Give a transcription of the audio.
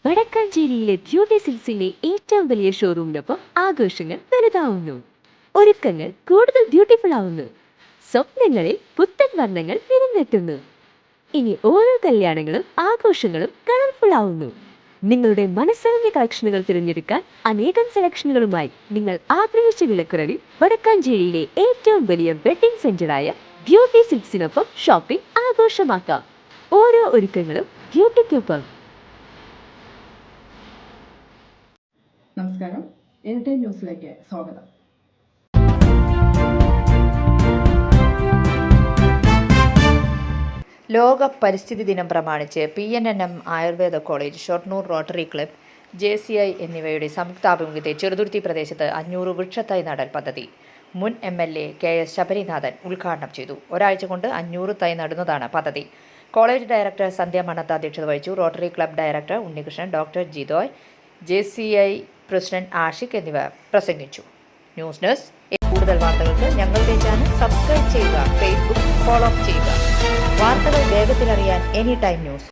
വടക്കാഞ്ചേരിയിലെ beauty സിൽക്സിന്റെ ഏറ്റവും വലിയ ഷോറൂമിനൊപ്പം ആഘോഷങ്ങൾ വലുതാവുന്നു. ഒരുക്കങ്ങൾ കൂടുതൽ ബ്യൂട്ടിഫുൾ ആവുന്നു. സ്വപ്നങ്ങളിൽ പുത്തൻ വർണ്ണങ്ങൾ വിരുന്നെത്തുന്നു. ഇനി ഓരോ കല്യാണങ്ങളും ആഘോഷങ്ങളും കളർഫുൾ ആവുന്നു. നിങ്ങളുടെ മനസ്സറിഞ്ഞ കളക്ഷനുകൾ തിരഞ്ഞെടുക്കാൻ അനേകം സെലക്ഷനുകളുമായി നിങ്ങൾ ആഗ്രഹിച്ച വിലക്കുറവിൽ വടക്കാഞ്ചേരിയിലെ ഏറ്റവും വലിയ വെഡിംഗ് സെന്ററായ ബ്യൂട്ടി സിൽക്സിനൊപ്പം ഷോപ്പിംഗ് ആഘോഷമാക്കാം. ഓരോ ഒരുക്കങ്ങളും ബ്യൂട്ടിക്കൊപ്പം. നമസ്കാരം, എനിടൈം ന്യൂസിലേക്ക് സ്വാഗതം. ലോക പരിസ്ഥിതി ദിനം പ്രമാണിച്ച് PNNM Ayurveda college, Shoranur rotary club, JCI എന്നിവയുടെ സംയുക്താഭിമുഖ്യത്തിൽ ചെറുതുരുത്തി പ്രദേശത്ത് 500 വൃക്ഷത്തൈ നടൽ പദ്ധതി മുൻ MLA KS ശബരിനാഥൻ ഉദ്ഘാടനം ചെയ്തു. ഒരാഴ്ച കൊണ്ട് 500 തൈ നടുന്നതാണ് പദ്ധതി. കോളേജ് ഡയറക്ടർ സന്ധ്യ മണത്ത അധ്യക്ഷത വഹിച്ചു. Rotary club director Unnikrishnan, doctor Jithoy, JCI president Ashiq എന്നിവർ പ്രസംഗിച്ചു. News desk. കൂടുതൽ വാർത്തകൾക്ക് ഞങ്ങളുടെ ചാനൽ സബ്സ്ക്രൈബ് ചെയ്യുക, ഫേസ്ബുക്ക് ഫോളോ ചെയ്യുക. വാർത്തകൾ വേഗത്തിലറിയാൻ എനിടൈം ന്യൂസ്.